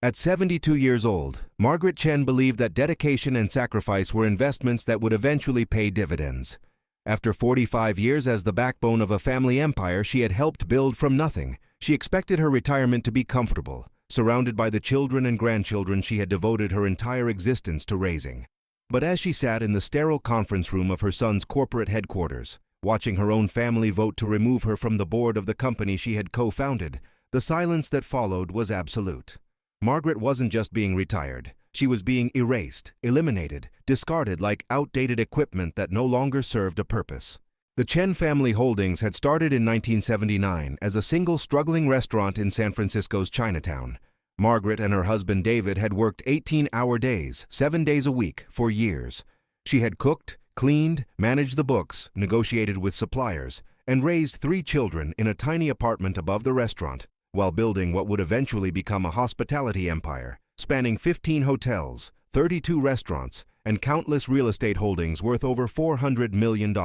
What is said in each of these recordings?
At 72 years old, Margaret Chen believed that dedication and sacrifice were investments that would eventually pay dividends. After 45 years as the backbone of a family empire she had helped build from nothing, she expected her retirement to be comfortable, surrounded by the children and grandchildren she had devoted her entire existence to raising. But as she sat in the sterile conference room of her son's corporate headquarters, watching her own family vote to remove her from the board of the company she had co-founded, the silence that followed was absolute. Margaret wasn't just being retired. She was being erased, eliminated, discarded like outdated equipment that no longer served a purpose. The Chen family holdings had started in 1979 as a single struggling restaurant in San Francisco's Chinatown. Margaret and her husband David had worked 18-hour days, 7 days a week, for years. She had cooked, cleaned, managed the books, negotiated with suppliers, and raised 3 children in a tiny apartment above the restaurant, while building what would eventually become a hospitality empire, spanning 15 hotels, 32 restaurants, and countless real estate holdings worth over $400 million.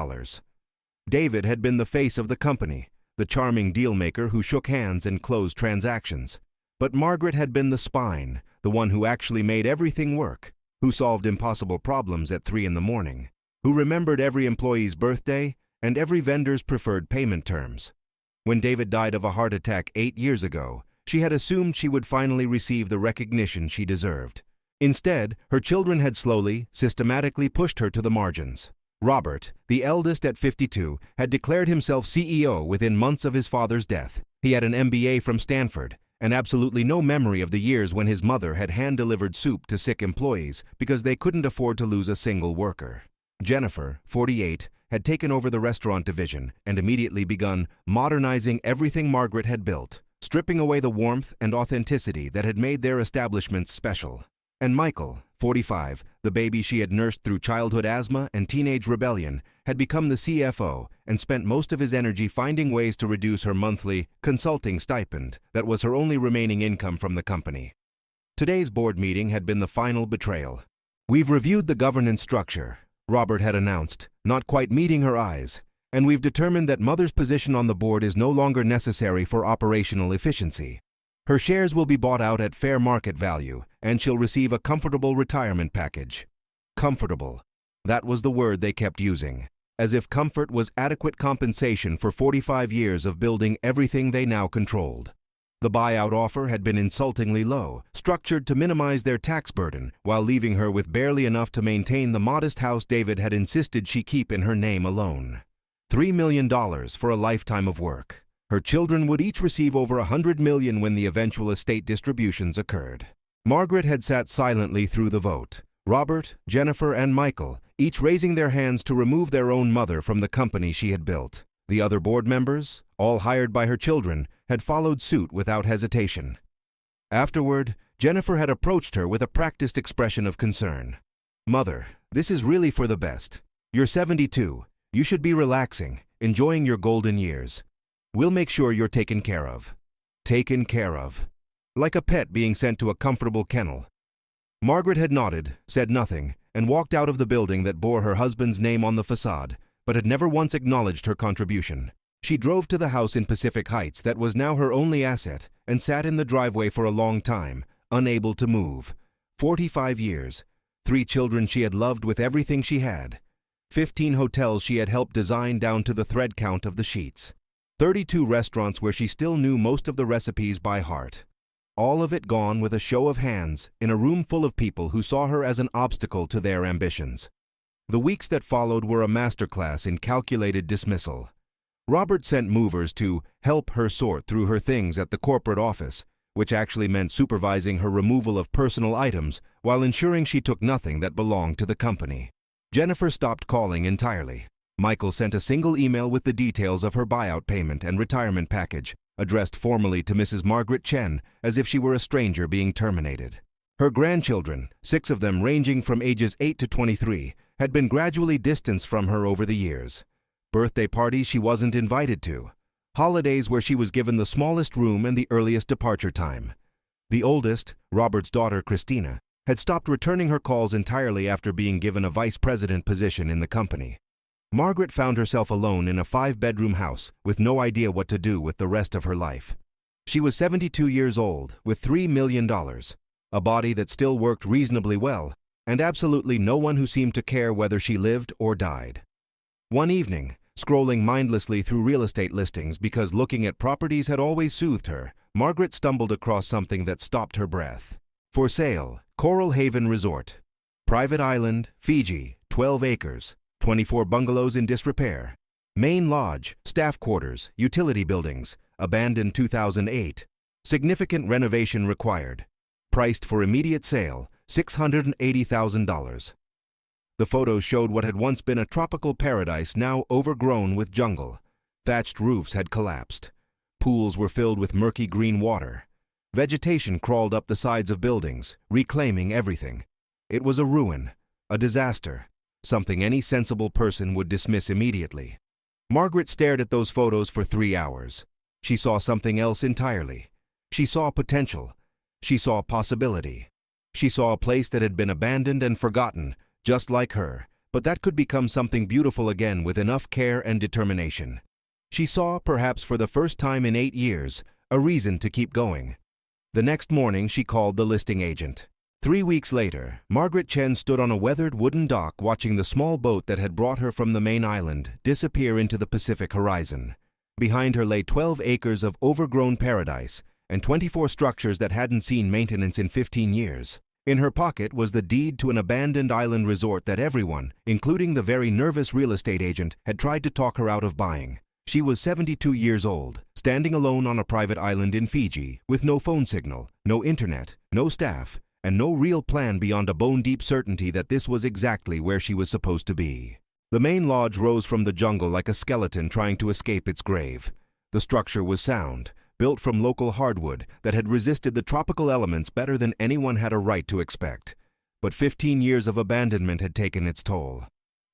David had been the face of the company, the charming dealmaker who shook hands and closed transactions. But Margaret had been the spine, the one who actually made everything work, who solved impossible problems at 3 in the morning, who remembered every employee's birthday and every vendor's preferred payment terms. When David died of a heart attack 8 years ago, she had assumed she would finally receive the recognition she deserved. Instead, her children had slowly, systematically pushed her to the margins. Robert, the eldest at 52, had declared himself CEO within months of his father's death. He had an MBA from Stanford, and absolutely no memory of the years when his mother had hand-delivered soup to sick employees because they couldn't afford to lose a single worker. Jennifer, 48, had taken over the restaurant division and immediately begun modernizing everything Margaret had built, stripping away the warmth and authenticity that had made their establishments special. And Michael, 45, the baby she had nursed through childhood asthma and teenage rebellion, had become the CFO and spent most of his energy finding ways to reduce her monthly consulting stipend that was her only remaining income from the company. Today's board meeting had been the final betrayal. "We've reviewed the governance structure," Robert had announced, not quite meeting her eyes, "and we've determined that Mother's position on the board is no longer necessary for operational efficiency. Her shares will be bought out at fair market value, and she'll receive a comfortable retirement package." Comfortable. That was the word they kept using, as if comfort was adequate compensation for 45 years of building everything they now controlled. The buyout offer had been insultingly low, structured to minimize their tax burden, while leaving her with barely enough to maintain the modest house David had insisted she keep in her name alone. $3 million for a lifetime of work. Her children would each receive over $100 million when the eventual estate distributions occurred. Margaret had sat silently through the vote. Robert, Jennifer, and Michael, each raising their hands to remove their own mother from the company she had built. The other board members, all hired by her children, had followed suit without hesitation. Afterward, Jennifer had approached her with a practiced expression of concern. "Mother, this is really for the best. You're 72. You should be relaxing, enjoying your golden years. We'll make sure you're taken care of." Taken care of. Like a pet being sent to a comfortable kennel. Margaret had nodded, said nothing, and walked out of the building that bore her husband's name on the facade, but had never once acknowledged her contribution. She drove to the house in Pacific Heights that was now her only asset and sat in the driveway for a long time, unable to move. 45 years, 3 children she had loved with everything she had, 15 hotels she had helped design down to the thread count of the sheets, 32 restaurants where she still knew most of the recipes by heart. All of it gone with a show of hands in a room full of people who saw her as an obstacle to their ambitions. The weeks that followed were a masterclass in calculated dismissal. Robert sent movers to help her sort through her things at the corporate office, which actually meant supervising her removal of personal items while ensuring she took nothing that belonged to the company. Jennifer stopped calling entirely. Michael sent a single email with the details of her buyout payment and retirement package, addressed formally to Mrs. Margaret Chen as if she were a stranger being terminated. Her grandchildren, 6 of them ranging from ages 8 to 23, had been gradually distanced from her over the years. Birthday parties she wasn't invited to. Holidays where she was given the smallest room and the earliest departure time. The oldest, Robert's daughter Christina, had stopped returning her calls entirely after being given a vice president position in the company. Margaret found herself alone in a 5-bedroom house with no idea what to do with the rest of her life. She was 72 years old with $3 million, a body that still worked reasonably well, and absolutely no one who seemed to care whether she lived or died. One evening, scrolling mindlessly through real estate listings because looking at properties had always soothed her, Margaret stumbled across something that stopped her breath. For sale, Coral Haven Resort. Private island, Fiji, 12 acres, 24 bungalows in disrepair. Main lodge, staff quarters, utility buildings, abandoned 2008. Significant renovation required. Priced for immediate sale, $680,000. The photos showed what had once been a tropical paradise now overgrown with jungle. Thatched roofs had collapsed. Pools were filled with murky green water. Vegetation crawled up the sides of buildings, reclaiming everything. It was a ruin, a disaster, something any sensible person would dismiss immediately. Margaret stared at those photos for 3 hours. She saw something else entirely. She saw potential. She saw possibility. She saw a place that had been abandoned and forgotten, just like her, but that could become something beautiful again with enough care and determination. She saw, perhaps for the first time in 8 years, a reason to keep going. The next morning, she called the listing agent. 3 weeks later, Margaret Chen stood on a weathered wooden dock watching the small boat that had brought her from the main island disappear into the Pacific horizon. Behind her lay 12 acres of overgrown paradise and 24 structures that hadn't seen maintenance in 15 years. In her pocket was the deed to an abandoned island resort that everyone, including the very nervous real estate agent, had tried to talk her out of buying. She was 72 years old, standing alone on a private island in Fiji, with no phone signal, no internet, no staff, and no real plan beyond a bone-deep certainty that this was exactly where she was supposed to be. The main lodge rose from the jungle like a skeleton trying to escape its grave. The structure was sound, built from local hardwood that had resisted the tropical elements better than anyone had a right to expect. But 15 years of abandonment had taken its toll.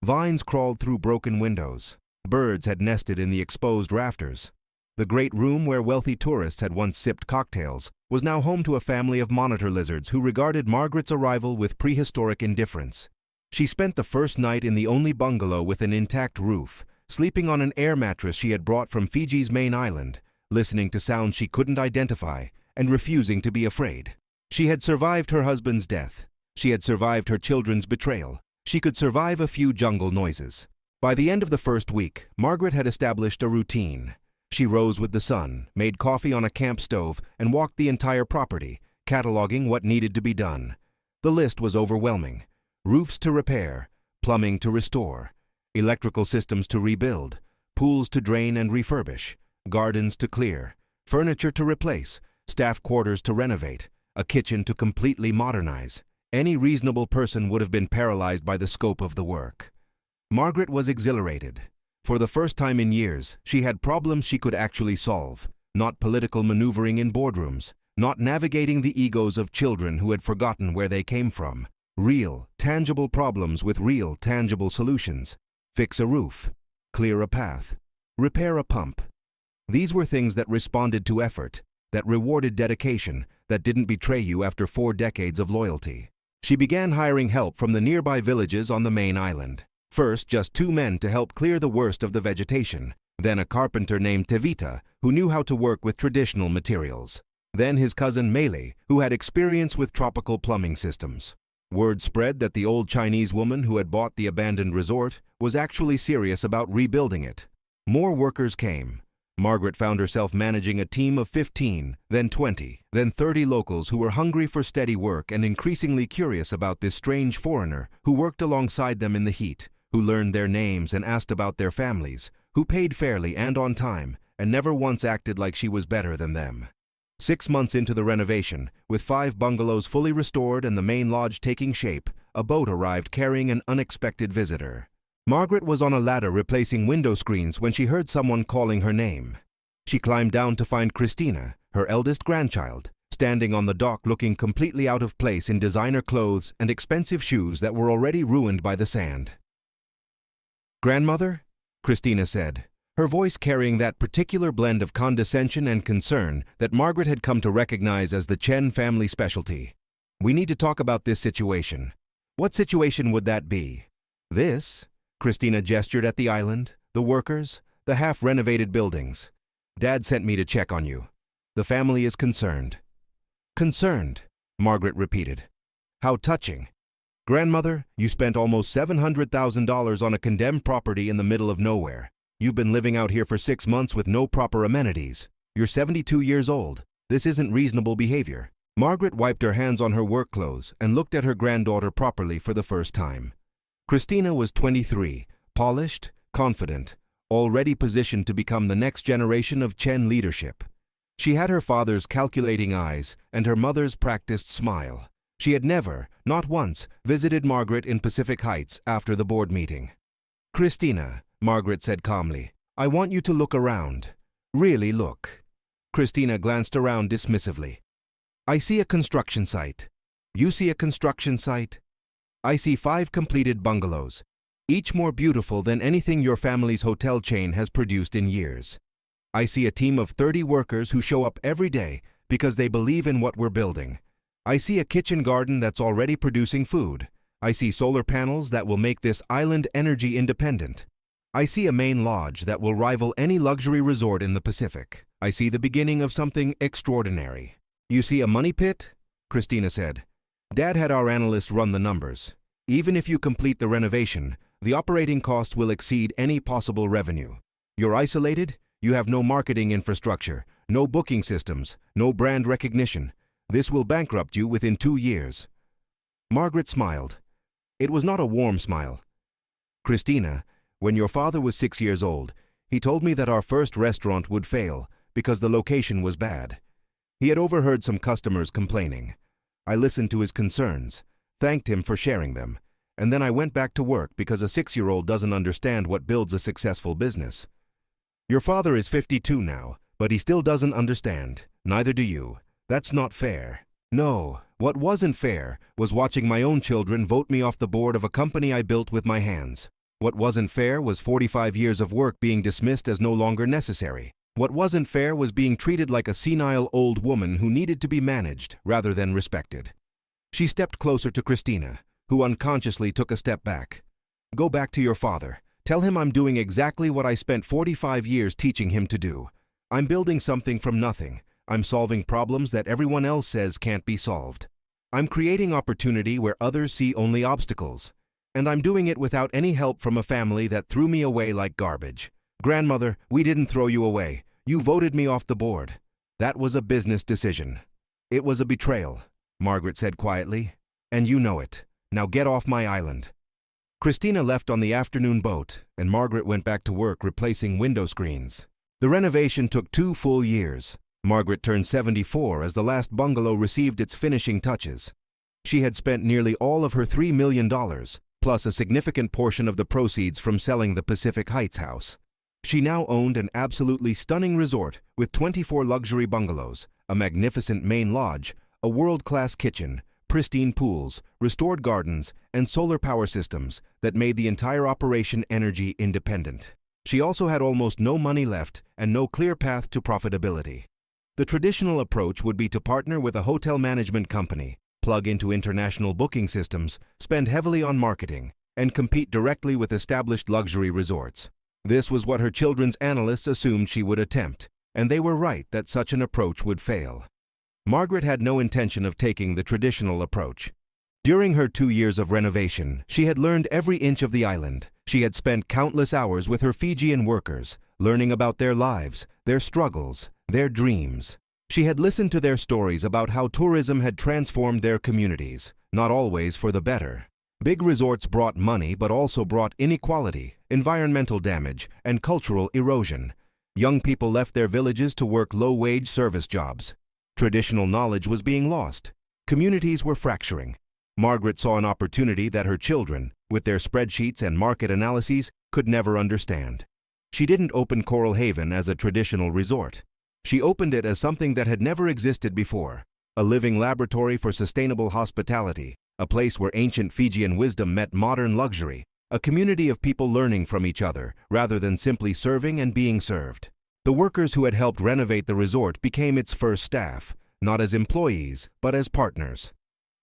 Vines crawled through broken windows. Birds had nested in the exposed rafters. The great room where wealthy tourists had once sipped cocktails was now home to a family of monitor lizards who regarded Margaret's arrival with prehistoric indifference. She spent the first night in the only bungalow with an intact roof, sleeping on an air mattress she had brought from Fiji's main island, listening to sounds she couldn't identify, and refusing to be afraid. She had survived her husband's death. She had survived her children's betrayal. She could survive a few jungle noises. By the end of the first week, Margaret had established a routine. She rose with the sun, made coffee on a camp stove, and walked the entire property, cataloging what needed to be done. The list was overwhelming. Roofs to repair, plumbing to restore, electrical systems to rebuild, pools to drain and refurbish, gardens to clear, furniture to replace, staff quarters to renovate, a kitchen to completely modernize. Any reasonable person would have been paralyzed by the scope of the work. Margaret was exhilarated. For the first time in years, she had problems she could actually solve, not political maneuvering in boardrooms, not navigating the egos of children who had forgotten where they came from. Real, tangible problems with real, tangible solutions. Fix a roof, clear a path, repair a pump. These were things that responded to effort, that rewarded dedication, that didn't betray you after 4 decades of loyalty. She began hiring help from the nearby villages on the main island. First, just 2 men to help clear the worst of the vegetation. Then a carpenter named Tevita, who knew how to work with traditional materials. Then his cousin Mele, who had experience with tropical plumbing systems. Word spread that the old Chinese woman who had bought the abandoned resort was actually serious about rebuilding it. More workers came. Margaret found herself managing a team of 15, then 20, then 30 locals who were hungry for steady work and increasingly curious about this strange foreigner who worked alongside them in the heat, who learned their names and asked about their families, who paid fairly and on time, and never once acted like she was better than them. 6 months into the renovation, with 5 bungalows fully restored and the main lodge taking shape, a boat arrived carrying an unexpected visitor. Margaret was on a ladder replacing window screens when she heard someone calling her name. She climbed down to find Christina, her eldest grandchild, standing on the dock looking completely out of place in designer clothes and expensive shoes that were already ruined by the sand. "Grandmother?" Christina said, her voice carrying that particular blend of condescension and concern that Margaret had come to recognize as the Chen family specialty. "We need to talk about this situation." "What situation would that be?" "This." Christina gestured at the island, the workers, the half-renovated buildings. "Dad sent me to check on you. The family is concerned." "Concerned?" Margaret repeated. How touching. Grandmother, you spent almost $700,000 on a condemned property in the middle of nowhere. You've been living out here for 6 months with no proper amenities. You're 72 years old. This isn't reasonable behavior. Margaret wiped her hands on her work clothes and looked at her granddaughter properly for the first time. Christina was 23, polished, confident, already positioned to become the next generation of Chen leadership. She had her father's calculating eyes and her mother's practiced smile. She had never, not once, visited Margaret in Pacific Heights after the board meeting. Christina, Margaret said calmly, I want you to look around. Really look. Christina glanced around dismissively. I see a construction site. You see a construction site? I see 5 completed bungalows, each more beautiful than anything your family's hotel chain has produced in years. I see a team of 30 workers who show up every day because they believe in what we're building. I see a kitchen garden that's already producing food. I see solar panels that will make this island energy independent. I see a main lodge that will rival any luxury resort in the Pacific. I see the beginning of something extraordinary. You see a money pit? Christina said. Dad had our analysts run the numbers. Even if you complete the renovation, the operating cost will exceed any possible revenue. You're isolated, you have no marketing infrastructure, no booking systems, no brand recognition. This will bankrupt you within 2 years. Margaret smiled. It was not a warm smile. Christina, when your father was 6 years old, he told me that our first restaurant would fail because the location was bad. He had overheard some customers complaining. I listened to his concerns, thanked him for sharing them, and then I went back to work because a 6-year-old doesn't understand what builds a successful business. Your father is 52 now, but he still doesn't understand. Neither do you. That's not fair. No, what wasn't fair was watching my own children vote me off the board of a company I built with my hands. What wasn't fair was 45 years of work being dismissed as no longer necessary. What wasn't fair was being treated like a senile old woman who needed to be managed rather than respected. She stepped closer to Christina, who unconsciously took a step back. Go back to your father. Tell him I'm doing exactly what I spent 45 years teaching him to do. I'm building something from nothing. I'm solving problems that everyone else says can't be solved. I'm creating opportunity where others see only obstacles. And I'm doing it without any help from a family that threw me away like garbage. Grandmother, we didn't throw you away. You voted me off the board. That was a business decision. It was a betrayal, Margaret said quietly. And you know it. Now get off my island. Christina left on the afternoon boat, and Margaret went back to work replacing window screens. The renovation took 2 full years. Margaret turned 74 as the last bungalow received its finishing touches. She had spent nearly all of her $3 million, plus a significant portion of the proceeds from selling the Pacific Heights house. She now owned an absolutely stunning resort with 24 luxury bungalows, a magnificent main lodge, a world-class kitchen, pristine pools, restored gardens, and solar power systems that made the entire operation energy independent. She also had almost no money left and no clear path to profitability. The traditional approach would be to partner with a hotel management company, plug into international booking systems, spend heavily on marketing, and compete directly with established luxury resorts. This was what her children's analysts assumed she would attempt, and they were right that such an approach would fail. Margaret had no intention of taking the traditional approach. During her 2 years of renovation, she had learned every inch of the island. She had spent countless hours with her Fijian workers, learning about their lives, their struggles, their dreams. She had listened to their stories about how tourism had transformed their communities, not always for the better. Big resorts brought money but also brought inequality, environmental damage, and cultural erosion. Young people left their villages to work low-wage service jobs. Traditional knowledge was being lost. Communities were fracturing. Margaret saw an opportunity that her children, with their spreadsheets and market analyses, could never understand. She didn't open Coral Haven as a traditional resort. She opened it as something that had never existed before, a living laboratory for sustainable hospitality, a place where ancient Fijian wisdom met modern luxury, a community of people learning from each other rather than simply serving and being served. The workers who had helped renovate the resort became its first staff, not as employees, but as partners.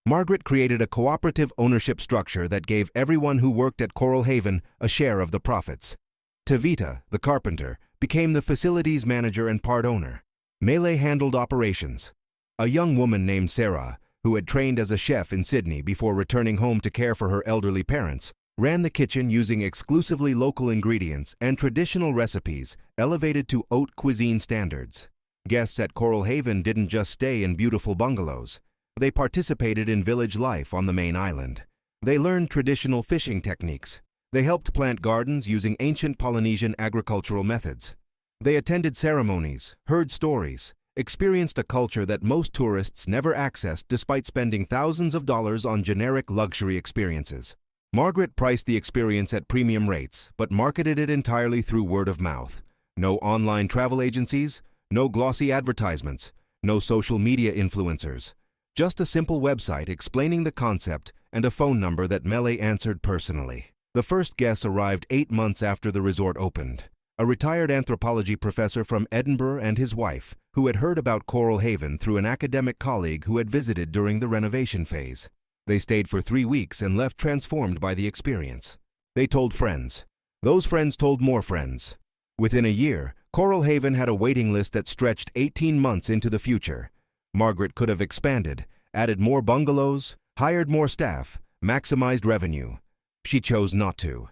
Margaret created a cooperative ownership structure that gave everyone who worked at Coral Haven a share of the profits. Tavita, the carpenter, became the facilities manager and part owner. Melee handled operations. A young woman named Sarah, who had trained as a chef in Sydney before returning home to care for her elderly parents, ran the kitchen using exclusively local ingredients and traditional recipes elevated to haute cuisine standards. Guests at Coral Haven didn't just stay in beautiful bungalows. They participated in village life on the main island. They learned traditional fishing techniques. They helped plant gardens using ancient Polynesian agricultural methods. They attended ceremonies, heard stories, experienced a culture that most tourists never accessed despite spending thousands of dollars on generic luxury experiences. Margaret priced the experience at premium rates, but marketed it entirely through word of mouth. No online travel agencies, no glossy advertisements, no social media influencers. Just a simple website explaining the concept and a phone number that Mele answered personally. The first guests arrived 8 months after the resort opened. A retired anthropology professor from Edinburgh and his wife, who had heard about Coral Haven through an academic colleague who had visited during the renovation phase. They stayed for 3 weeks and left transformed by the experience. They told friends. Those friends told more friends. Within a year, Coral Haven had a waiting list that stretched 18 months into the future. Margaret could have expanded, added more bungalows, hired more staff, maximized revenue. She chose not to.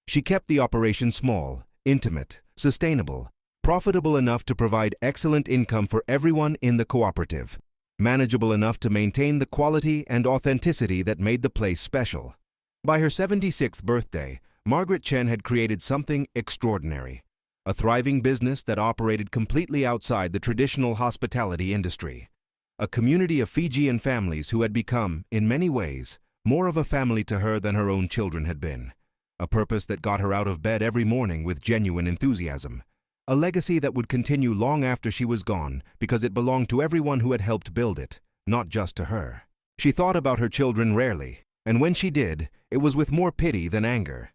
She kept the operation small, intimate, sustainable, profitable enough to provide excellent income for everyone in the cooperative, manageable enough to maintain the quality and authenticity that made the place special. By her 76th birthday, Margaret Chen had created something extraordinary, a thriving business that operated completely outside the traditional hospitality industry. A community of Fijian families who had become, in many ways, more of a family to her than her own children had been. A purpose that got her out of bed every morning with genuine enthusiasm. A legacy that would continue long after she was gone because it belonged to everyone who had helped build it, not just to her. She thought about her children rarely, and when she did, it was with more pity than anger.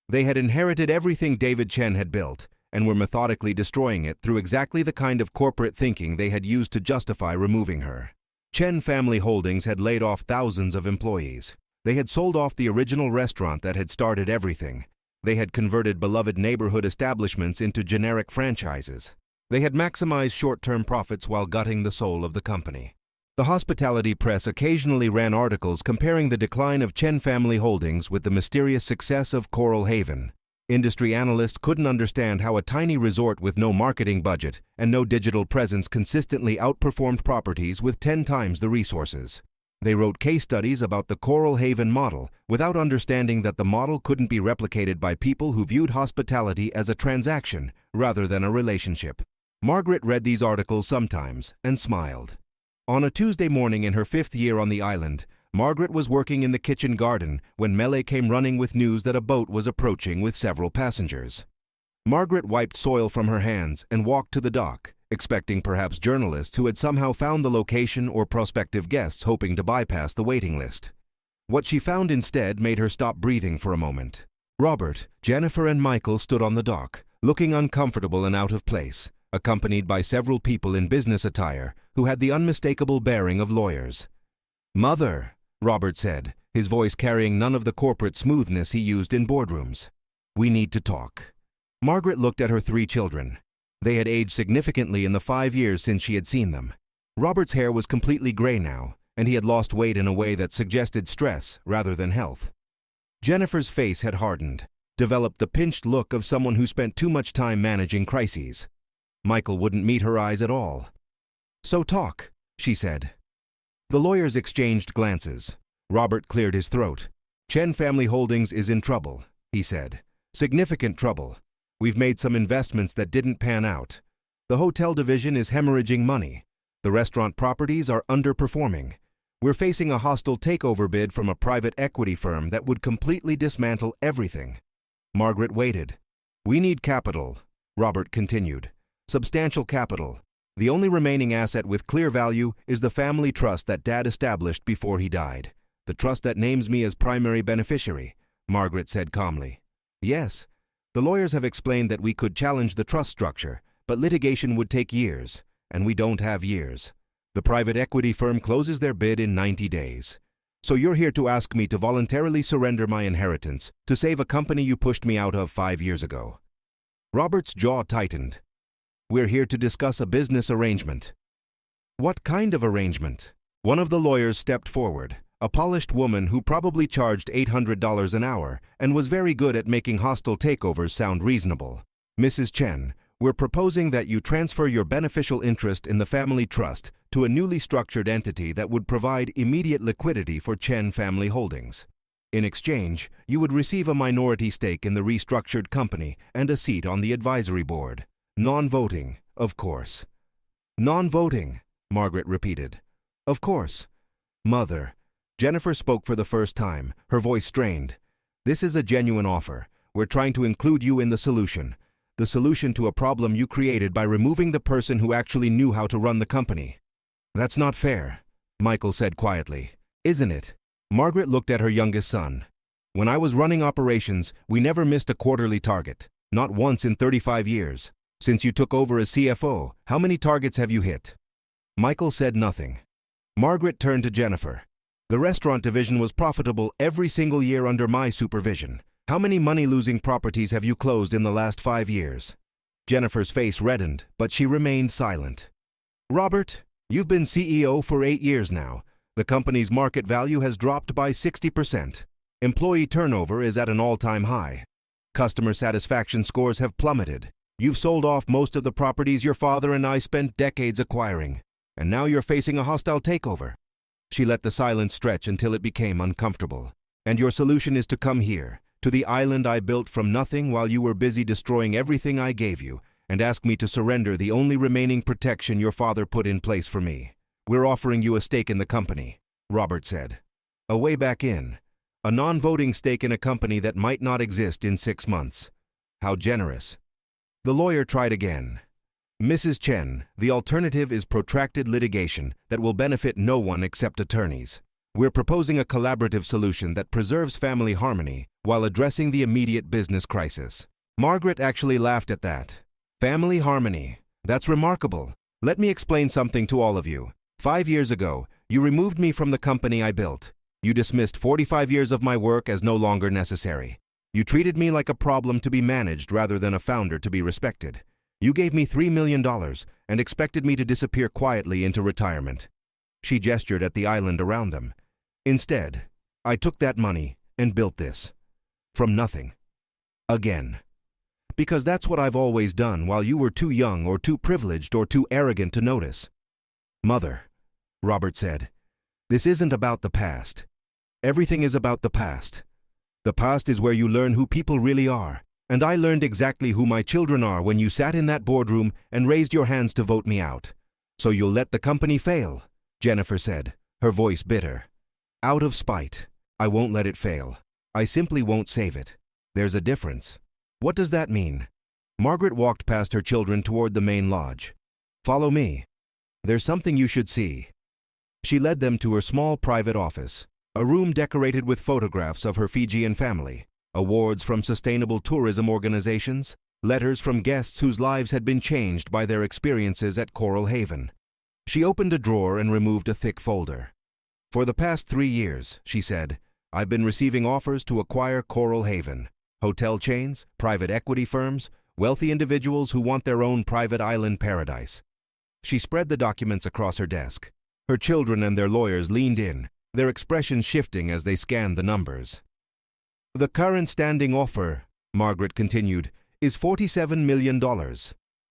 They had inherited everything David Chen had built, and were methodically destroying it through exactly the kind of corporate thinking they had used to justify removing her. Chen Family Holdings had laid off thousands of employees. They had sold off the original restaurant that had started everything. They had converted beloved neighborhood establishments into generic franchises. They had maximized short-term profits while gutting the soul of the company. The hospitality press occasionally ran articles comparing the decline of Chen Family Holdings with the mysterious success of Coral Haven. Industry analysts couldn't understand how a tiny resort with no marketing budget and no digital presence consistently outperformed properties with 10 times the resources. They wrote case studies about the Coral Haven model without understanding that the model couldn't be replicated by people who viewed hospitality as a transaction rather than a relationship. Margaret read these articles sometimes and smiled. On a Tuesday morning in her 5th year on the island, Margaret was working in the kitchen garden when Mele came running with news that a boat was approaching with several passengers. Margaret wiped soil from her hands and walked to the dock, expecting perhaps journalists who had somehow found the location or prospective guests hoping to bypass the waiting list. What she found instead made her stop breathing for a moment. Robert, Jennifer, and Michael stood on the dock, looking uncomfortable and out of place, accompanied by several people in business attire who had the unmistakable bearing of lawyers. "Mother," Robert said, his voice carrying none of the corporate smoothness he used in boardrooms. "We need to talk." Margaret looked at her 3 children. They had aged significantly in the 5 years since she had seen them. Robert's hair was completely gray now, and he had lost weight in a way that suggested stress rather than health. Jennifer's face had hardened, developed the pinched look of someone who spent too much time managing crises. Michael wouldn't meet her eyes at all. "So talk," she said. The lawyers exchanged glances. Robert cleared his throat. "Chen Family Holdings is in trouble," he said. "Significant trouble. We've made some investments that didn't pan out. The hotel division is hemorrhaging money. The restaurant properties are underperforming. We're facing a hostile takeover bid from a private equity firm that would completely dismantle everything." Margaret waited. "We need capital," Robert continued. "Substantial capital. The only remaining asset with clear value is the family trust that Dad established before he died. The trust that names me as primary beneficiary," Margaret said calmly. "Yes. The lawyers have explained that we could challenge the trust structure, but litigation would take years, and we don't have years. The private equity firm closes their bid in 90 days. So you're here to ask me to voluntarily surrender my inheritance to save a company you pushed me out of 5 years ago." Robert's jaw tightened. "We're here to discuss a business arrangement." "What kind of arrangement?" One of the lawyers stepped forward, a polished woman who probably charged $800 an hour and was very good at making hostile takeovers sound reasonable. Mrs. Chen, we're proposing that you transfer your beneficial interest in the family trust to a newly structured entity that would provide immediate liquidity for Chen Family Holdings. In exchange, you would receive a minority stake in the restructured company and a seat on the advisory board. Non-voting, of course. Non-voting, Margaret repeated. Of course. Mother. Jennifer spoke for the first time, her voice strained. This is a genuine offer. We're trying to include you in the solution. The solution to a problem you created by removing the person who actually knew how to run the company. That's not fair, Michael said quietly. Isn't it? Margaret looked at her youngest son. When I was running operations, we never missed a quarterly target. Not once in 35 years. Since you took over as CFO, how many targets have you hit? Michael said nothing. Margaret turned to Jennifer. The restaurant division was profitable every single year under my supervision. How many money-losing properties have you closed in the last 5 years? Jennifer's face reddened, but she remained silent. Robert, you've been CEO for 8 years now. The company's market value has dropped by 60%. Employee turnover is at an all-time high. Customer satisfaction scores have plummeted. You've sold off most of the properties your father and I spent decades acquiring. And now you're facing a hostile takeover. She let the silence stretch until it became uncomfortable. And your solution is to come here, to the island I built from nothing while you were busy destroying everything I gave you, and ask me to surrender the only remaining protection your father put in place for me. We're offering you a stake in the company, Robert said. A way back in. A non-voting stake in a company that might not exist in 6 months. How generous. The lawyer tried again. Mrs. Chen, the alternative is protracted litigation that will benefit no one except attorneys. We're proposing a collaborative solution that preserves family harmony while addressing the immediate business crisis. Margaret actually laughed at that. Family harmony. That's remarkable. Let me explain something to all of you. 5 years ago, you removed me from the company I built. You dismissed 45 years of my work as no longer necessary. You treated me like a problem to be managed rather than a founder to be respected. You gave me $3 million and expected me to disappear quietly into retirement. She gestured at the island around them. Instead, I took that money and built this. From nothing. Again. Because that's what I've always done while you were too young or too privileged or too arrogant to notice. Mother, Robert said, this isn't about the past. Everything is about the past. The past is where you learn who people really are. And I learned exactly who my children are when you sat in that boardroom and raised your hands to vote me out. So you'll let the company fail, Jennifer said, her voice bitter. Out of spite. I won't let it fail. I simply won't save it. There's a difference. What does that mean? Margaret walked past her children toward the main lodge. Follow me. There's something you should see. She led them to her small private office, a room decorated with photographs of her Fijian family. Awards from sustainable tourism organizations, letters from guests whose lives had been changed by their experiences at Coral Haven. She opened a drawer and removed a thick folder. For the past 3 years, she said, I've been receiving offers to acquire Coral Haven. Hotel chains, private equity firms, wealthy individuals who want their own private island paradise. She spread the documents across her desk. Her children and their lawyers leaned in, their expressions shifting as they scanned the numbers. The current standing offer, Margaret continued, is $47 million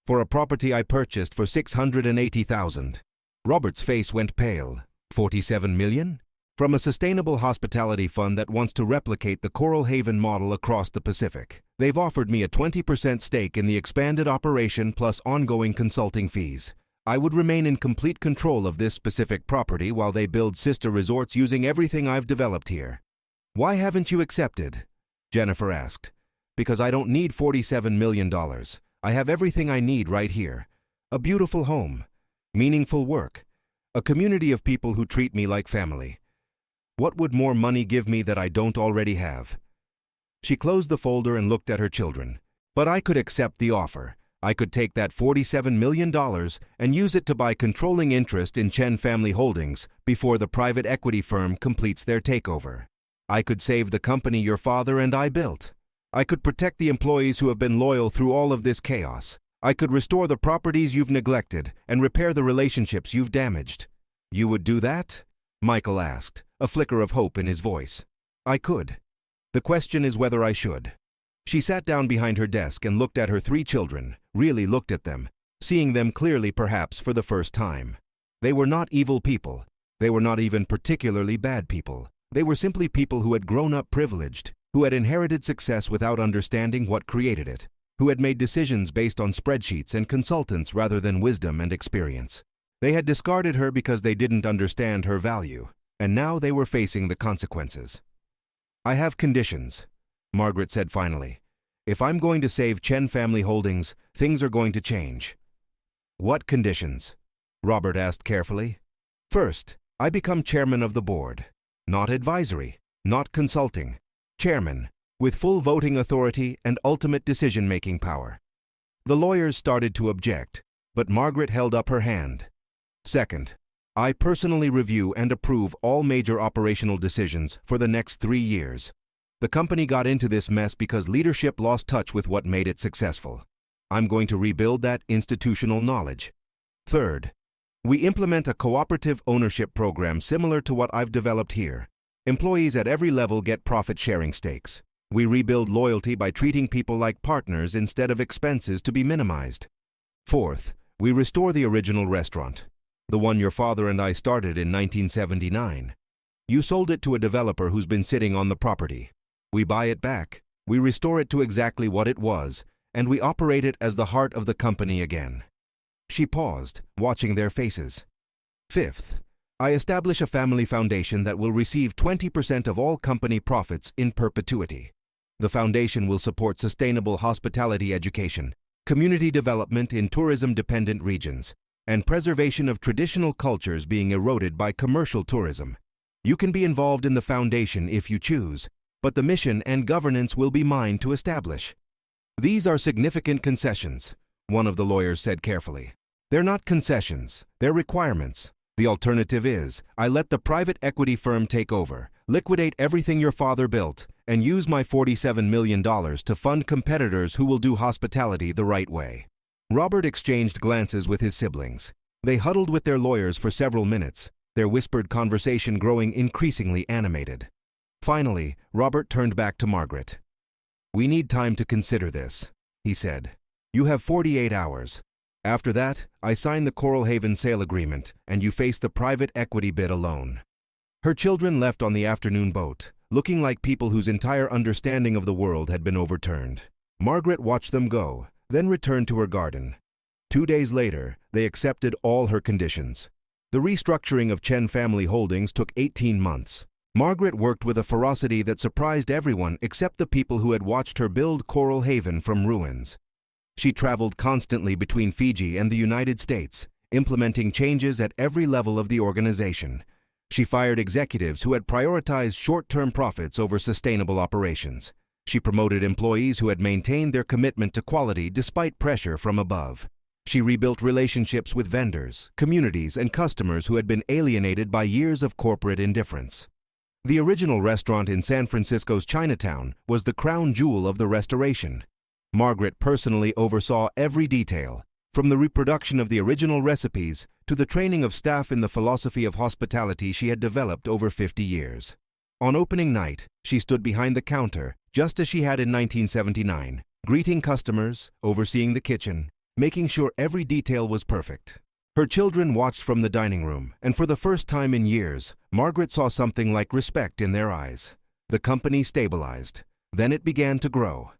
for a property I purchased for $680,000. Robert's face went pale. $47 million? From a sustainable hospitality fund that wants to replicate the Coral Haven model across the Pacific. They've offered me a 20% stake in the expanded operation plus ongoing consulting fees. I would remain in complete control of this specific property while they build sister resorts using everything I've developed here. Why haven't you accepted? Jennifer asked. Because I don't need $47 million. I have everything I need right here. A beautiful home, meaningful work, a community of people who treat me like family. What would more money give me that I don't already have? She closed the folder and looked at her children. But I could accept the offer. I could take that $47 million and use it to buy controlling interest in Chen Family Holdings before the private equity firm completes their takeover. I could save the company your father and I built. I could protect the employees who have been loyal through all of this chaos. I could restore the properties you've neglected and repair the relationships you've damaged. You would do that? Michael asked, a flicker of hope in his voice. I could. The question is whether I should. She sat down behind her desk and looked at her 3 children, really looked at them, seeing them clearly perhaps for the first time. They were not evil people. They were not even particularly bad people. They were simply people who had grown up privileged, who had inherited success without understanding what created it, who had made decisions based on spreadsheets and consultants rather than wisdom and experience. They had discarded her because they didn't understand her value, and now they were facing the consequences. I have conditions, Margaret said finally. If I'm going to save Chen Family Holdings, things are going to change. What conditions? Robert asked carefully. First, I become chairman of the board. Not advisory, not consulting. Chairman, with full voting authority and ultimate decision-making power. The lawyers started to object, but Margaret held up her hand. Second, I personally review and approve all major operational decisions for the next 3 years. The company got into this mess because leadership lost touch with what made it successful. I'm going to rebuild that institutional knowledge. Third, we implement a cooperative ownership program similar to what I've developed here. Employees at every level get profit-sharing stakes. We rebuild loyalty by treating people like partners instead of expenses to be minimized. Fourth, we restore the original restaurant, the one your father and I started in 1979. You sold it to a developer who's been sitting on the property. We buy it back, we restore it to exactly what it was, and we operate it as the heart of the company again. She paused, watching their faces. Fifth, I establish a family foundation that will receive 20% of all company profits in perpetuity. The foundation will support sustainable hospitality education, community development in tourism-dependent regions, and preservation of traditional cultures being eroded by commercial tourism. You can be involved in the foundation if you choose, but the mission and governance will be mine to establish. These are significant concessions, one of the lawyers said carefully. They're not concessions, they're requirements. The alternative is, I let the private equity firm take over, liquidate everything your father built, and use my $47 million to fund competitors who will do hospitality the right way. Robert exchanged glances with his siblings. They huddled with their lawyers for several minutes, their whispered conversation growing increasingly animated. Finally, Robert turned back to Margaret. We need time to consider this, he said. You have 48 hours. After that, I sign the Coral Haven sale agreement, and you face the private equity bid alone. Her children left on the afternoon boat, looking like people whose entire understanding of the world had been overturned. Margaret watched them go, then returned to her garden. 2 days later, they accepted all her conditions. The restructuring of Chen Family Holdings took 18 months. Margaret worked with a ferocity that surprised everyone except the people who had watched her build Coral Haven from ruins. She traveled constantly between Fiji and the United States, implementing changes at every level of the organization. She fired executives who had prioritized short-term profits over sustainable operations. She promoted employees who had maintained their commitment to quality despite pressure from above. She rebuilt relationships with vendors, communities, and customers who had been alienated by years of corporate indifference. The original restaurant in San Francisco's Chinatown was the crown jewel of the restoration. Margaret personally oversaw every detail, from the reproduction of the original recipes to the training of staff in the philosophy of hospitality she had developed over 50 years. On opening night, she stood behind the counter, just as she had in 1979, greeting customers, overseeing the kitchen, making sure every detail was perfect. Her children watched from the dining room, and for the first time in years, Margaret saw something like respect in their eyes. The company stabilized. Then it began to grow.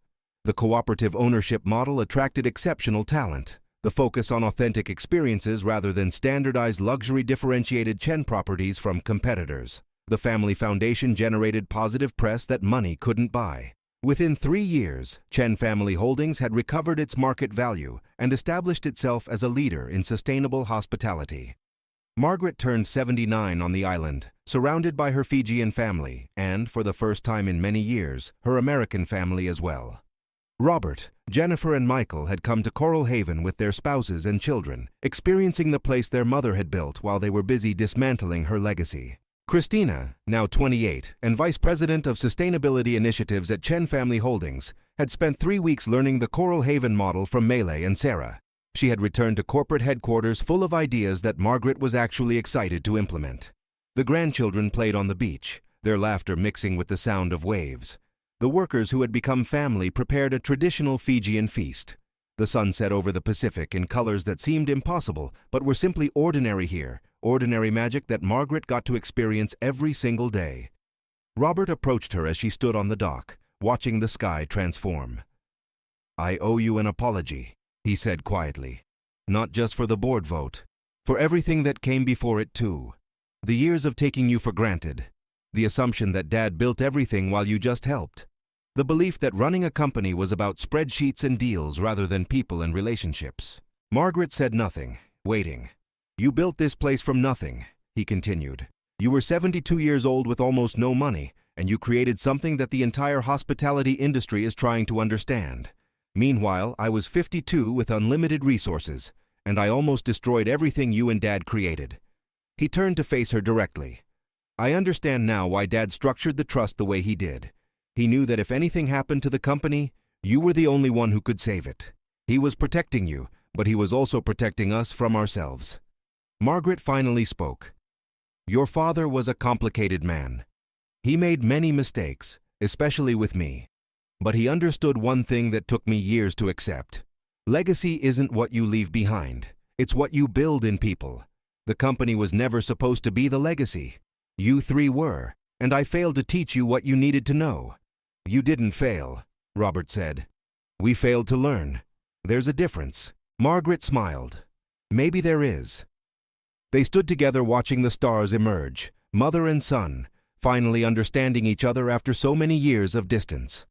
The cooperative ownership model attracted exceptional talent. The focus on authentic experiences rather than standardized luxury differentiated Chen properties from competitors. The family foundation generated positive press that money couldn't buy. Within 3 years, Chen Family Holdings had recovered its market value and established itself as a leader in sustainable hospitality. Margaret turned 79 on the island, surrounded by her Fijian family and, for the first time in many years, her American family as well. Robert, Jennifer, and Michael had come to Coral Haven with their spouses and children, experiencing the place their mother had built while they were busy dismantling her legacy. Christina, now 28 and Vice President of Sustainability Initiatives at Chen Family Holdings, had spent 3 weeks learning the Coral Haven model from Melee and Sarah. She had returned to corporate headquarters full of ideas that Margaret was actually excited to implement. The grandchildren played on the beach, their laughter mixing with the sound of waves. The workers who had become family prepared a traditional Fijian feast. The sun set over the Pacific in colors that seemed impossible, but were simply ordinary here, ordinary magic that Margaret got to experience every single day. Robert approached her as she stood on the dock, watching the sky transform. "I owe you an apology," he said quietly. "Not just for the board vote, for everything that came before it too. The years of taking you for granted. The assumption that Dad built everything while you just helped. The belief that running a company was about spreadsheets and deals rather than people and relationships." Margaret said nothing, waiting. "You built this place from nothing," he continued. "You were 72 years old with almost no money, and you created something that the entire hospitality industry is trying to understand. Meanwhile, I was 52 with unlimited resources, and I almost destroyed everything you and Dad created." He turned to face her directly. "I understand now why Dad structured the trust the way he did. He knew that if anything happened to the company, you were the only one who could save it. He was protecting you, but he was also protecting us from ourselves." Margaret finally spoke. "Your father was a complicated man. He made many mistakes, especially with me. But he understood one thing that took me years to accept. Legacy isn't what you leave behind. It's what you build in people. The company was never supposed to be the legacy. You three were, and I failed to teach you what you needed to know." "You didn't fail," Robert said. "We failed to learn. There's a difference." Margaret smiled. "Maybe there is." They stood together watching the stars emerge, mother and son, finally understanding each other after so many years of distance.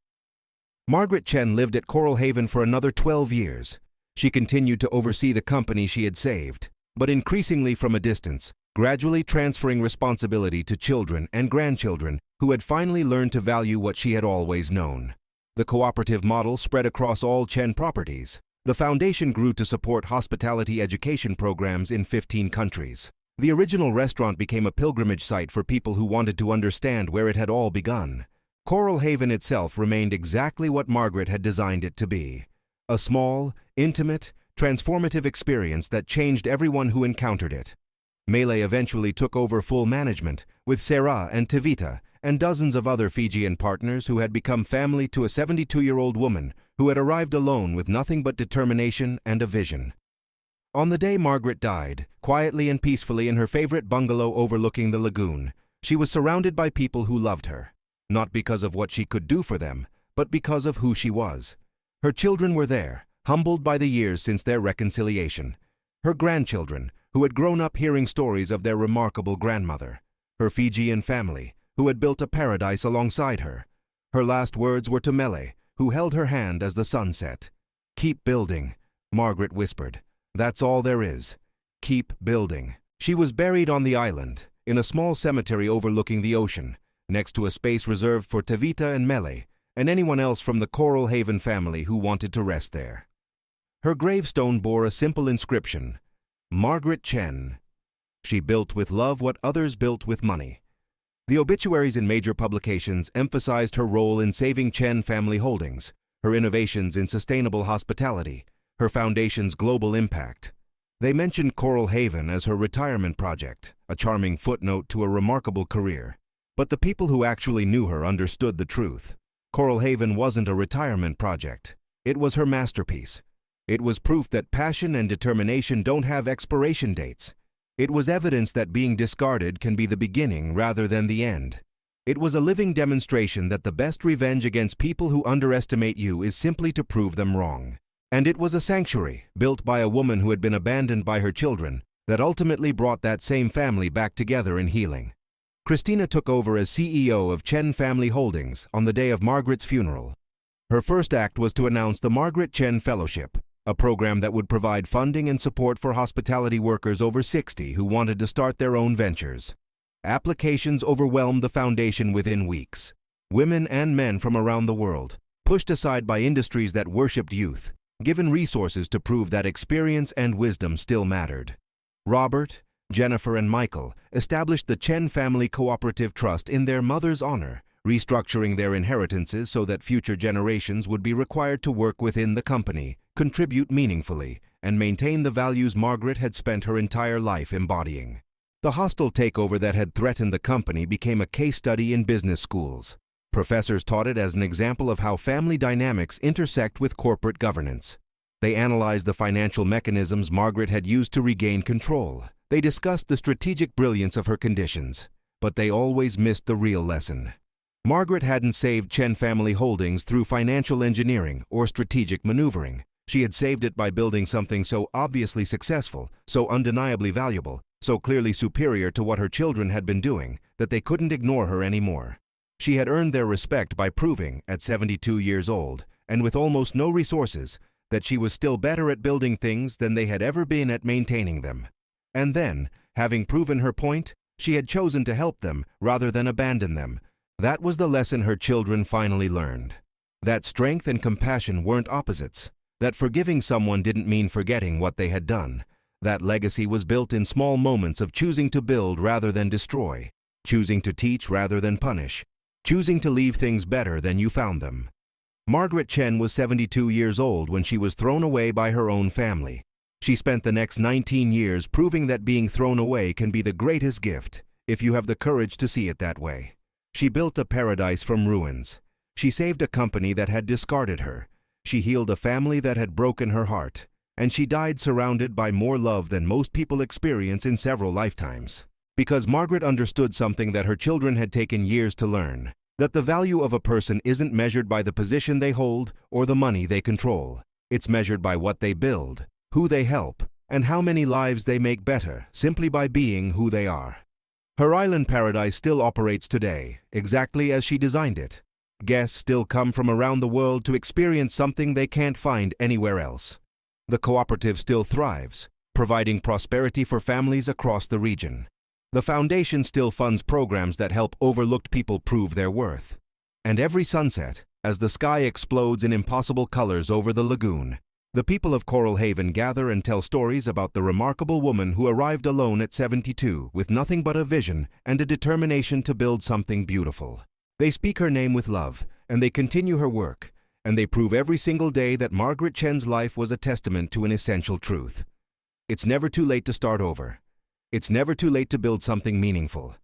Margaret Chen lived at Coral Haven for another 12 years. She continued to oversee the company she had saved, but increasingly from a distance, gradually transferring responsibility to children and grandchildren who had finally learned to value what she had always known. The cooperative model spread across all Chen properties. The foundation grew to support hospitality education programs in 15 countries. The original restaurant became a pilgrimage site for people who wanted to understand where it had all begun. Coral Haven itself remained exactly what Margaret had designed it to be. A small, intimate, transformative experience that changed everyone who encountered it. Melee eventually took over full management, with Sarah and Tevita and dozens of other Fijian partners who had become family to a 72-year-old woman who had arrived alone with nothing but determination and a vision. On the day Margaret died, quietly and peacefully in her favorite bungalow overlooking the lagoon, she was surrounded by people who loved her, not because of what she could do for them, but because of who she was. Her children were there, humbled by the years since their reconciliation. Her grandchildren, who had grown up hearing stories of their remarkable grandmother. Her Fijian family, who had built a paradise alongside her. Her last words were to Melee, who held her hand as the sun set. "Keep building," Margaret whispered. "That's all there is. Keep building." She was buried on the island, in a small cemetery overlooking the ocean, next to a space reserved for Tevita and Melee, and anyone else from the Coral Haven family who wanted to rest there. Her gravestone bore a simple inscription, "Margaret Chen. She built with love what others built with money." The obituaries in major publications emphasized her role in saving Chen family holdings, her innovations in sustainable hospitality, her foundation's global impact. They mentioned Coral Haven as her retirement project, a charming footnote to a remarkable career. But the people who actually knew her understood the truth. Coral Haven wasn't a retirement project. It was her masterpiece. It was proof that passion and determination don't have expiration dates. It was evidence that being discarded can be the beginning rather than the end. It was a living demonstration that the best revenge against people who underestimate you is simply to prove them wrong. And it was a sanctuary, built by a woman who had been abandoned by her children, that ultimately brought that same family back together in healing. Christina took over as CEO of Chen Family Holdings on the day of Margaret's funeral. Her first act was to announce the Margaret Chen Fellowship, a program that would provide funding and support for hospitality workers over 60 who wanted to start their own ventures. Applications overwhelmed the foundation within weeks. Women and men from around the world, pushed aside by industries that worshipped youth, given resources to prove that experience and wisdom still mattered. Robert, Jennifer, and Michael established the Chen Family Cooperative Trust in their mother's honor, restructuring their inheritances so that future generations would be required to work within the company, contribute meaningfully, and maintain the values Margaret had spent her entire life embodying. The hostile takeover that had threatened the company became a case study in business schools. Professors taught it as an example of how family dynamics intersect with corporate governance. They analyzed the financial mechanisms Margaret had used to regain control. They discussed the strategic brilliance of her conditions, but they always missed the real lesson. Margaret hadn't saved Chen family holdings through financial engineering or strategic maneuvering. She had saved it by building something so obviously successful, so undeniably valuable, so clearly superior to what her children had been doing, that they couldn't ignore her anymore. She had earned their respect by proving, at 72 years old, and with almost no resources, that she was still better at building things than they had ever been at maintaining them. And then, having proven her point, she had chosen to help them rather than abandon them. That was the lesson her children finally learned. That strength and compassion weren't opposites. That forgiving someone didn't mean forgetting what they had done. That legacy was built in small moments of choosing to build rather than destroy, choosing to teach rather than punish, choosing to leave things better than you found them. Margaret Chen was 72 years old when she was thrown away by her own family. She spent the next 19 years proving that being thrown away can be the greatest gift, if you have the courage to see it that way. She built a paradise from ruins. She saved a company that had discarded her. She healed a family that had broken her heart. And she died surrounded by more love than most people experience in several lifetimes. Because Margaret understood something that her children had taken years to learn, that the value of a person isn't measured by the position they hold or the money they control. It's measured by what they build, who they help, and how many lives they make better simply by being who they are. Her island paradise still operates today, exactly as she designed it. Guests still come from around the world to experience something they can't find anywhere else. The cooperative still thrives, providing prosperity for families across the region. The foundation still funds programs that help overlooked people prove their worth. And every sunset, as the sky explodes in impossible colors over the lagoon, the people of Coral Haven gather and tell stories about the remarkable woman who arrived alone at 72 with nothing but a vision and a determination to build something beautiful. They speak her name with love, and they continue her work, and they prove every single day that Margaret Chen's life was a testament to an essential truth. It's never too late to start over. It's never too late to build something meaningful.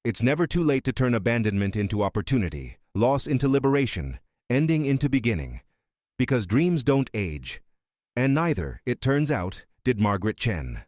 It's never too late to turn abandonment into opportunity, loss into liberation, ending into beginning. Because dreams don't age. And neither, it turns out, did Margaret Chen.